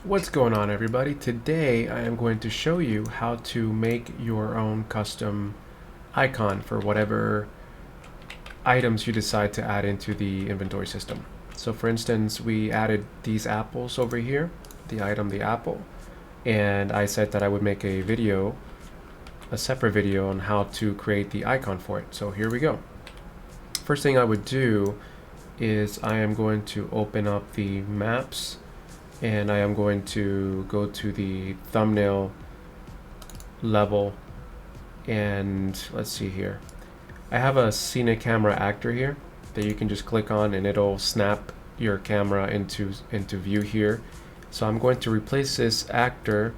What's going on, everybody? Today I am going to show you how to make your own custom icon for whatever items you decide to add into the inventory system. So for instance, we added these apples over here, the item, the apple, and I said that I would make a video, a separate video on how to create the icon for it. So here we go. First thing I would do is I am going to open up the maps, and I am going to go to the thumbnail level, and let's see here. I have a scenic camera actor here that you can just click on and it'll snap your camera into view here. So I'm going to replace this actor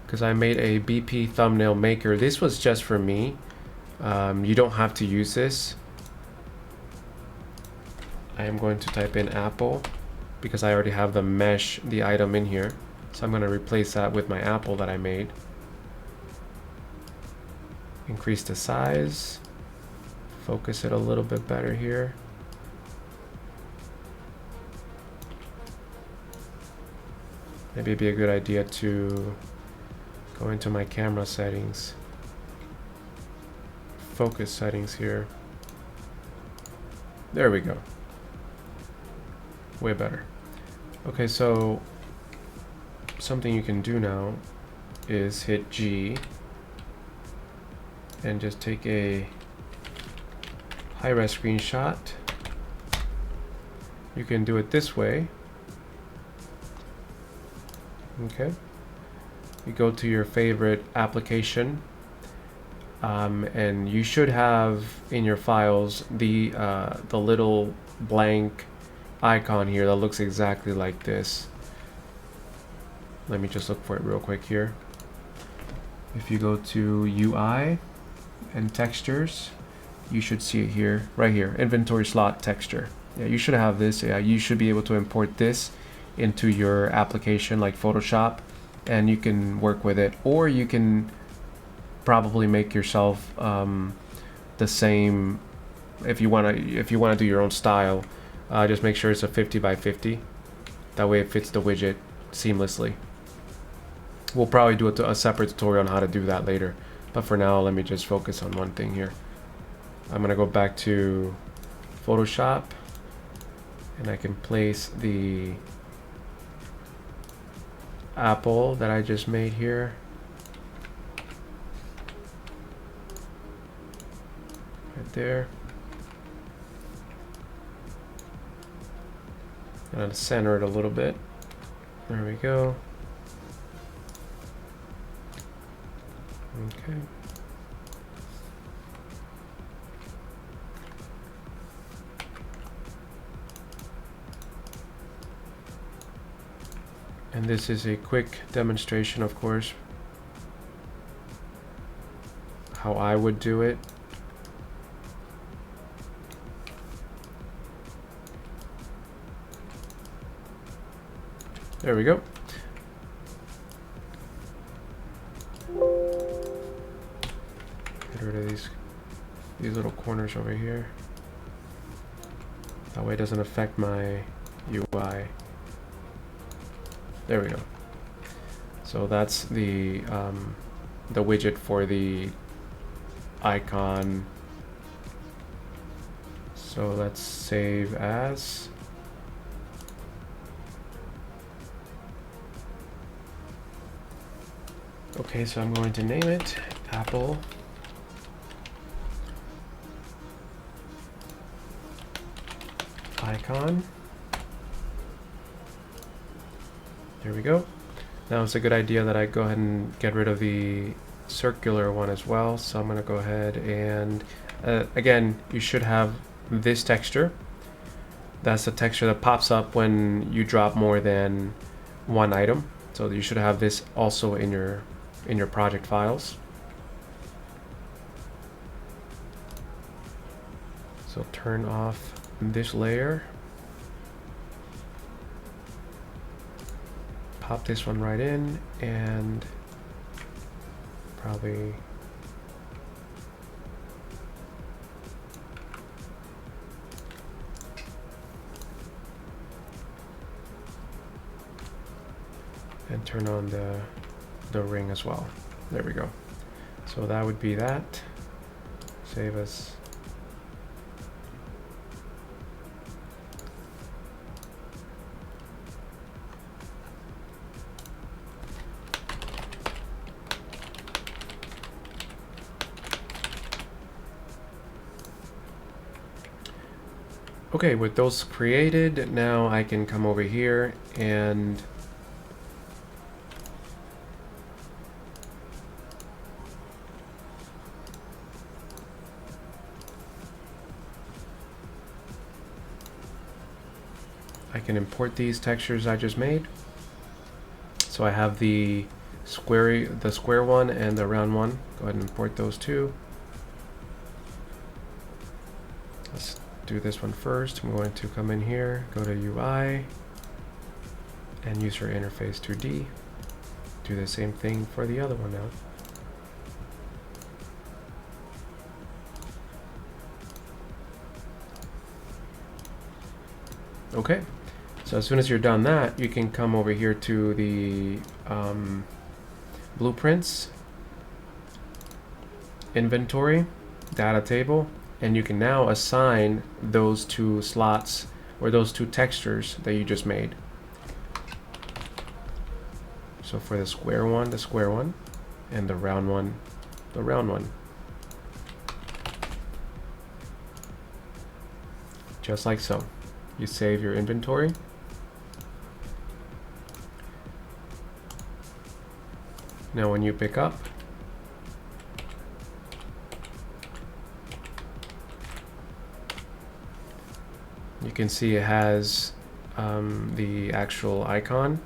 because I made a BP thumbnail maker. This was just for me. You don't have to use this. I am going to type in apple because I already have the mesh, the item in here. So I'm going to replace that with my apple that I made. Increase the size. Focus it a little bit better here. Maybe it'd be a good idea to go into my camera settings. Focus settings here. There we go. Way better. Okay, so something you can do now is hit G and just take a high-res screenshot. You can do it this way. Okay. You go to your favorite application, and you should have in your files the little blank icon here that looks exactly like this. Let me just look for it real quick here. If you go to UI and textures, you should see it here, right here, inventory slot texture. Yeah, you should have this. Yeah, you should be able to import this into your application like Photoshop, and you can work with it, or you can probably make yourself the same if you want to do your own style. Just make sure it's a 50 by 50. That way it fits the widget seamlessly. We'll probably do a separate tutorial on how to do that later. But for now, let me just focus on one thing here. I'm going to go back to Photoshop, and I can place the apple that I just made here. Right there. And center it a little bit. There we go. Okay. And this is a quick demonstration, of course, how I would do it. There we go. Get rid of these little corners over here. That way it doesn't affect my UI. There we go. So that's the widget for the icon. So let's save as. Okay, so I'm going to name it Apple Icon. There we go. Now it's a good idea that I go ahead and get rid of the circular one as well. So I'm going to go ahead and again, you should have this texture. That's the texture that pops up when you drop more than one item. So you should have this also in your project files. So turn off this layer. Pop this one right in, and probably and turn on the ring as well. There we go. So that would be that. Save as. Okay, with those created, now I can come over here and I can import these textures I just made. So I have the square one and the round one. Go ahead and import those two. Let's do this one first. I'm going to come in here, go to UI, and user interface 2D. Do the same thing for the other one now. Okay, so as soon as you're done that, you can come over here to the blueprints, inventory, data table, and you can now assign those two slots or those two textures that you just made. So for the square one, and the round one, the round one. Just like so. You save your inventory. Now when you pick up, you can see it has the actual icon.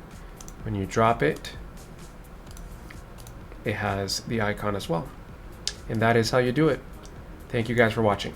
When you drop it, it has the icon as well. And that is how you do it. Thank you guys for watching.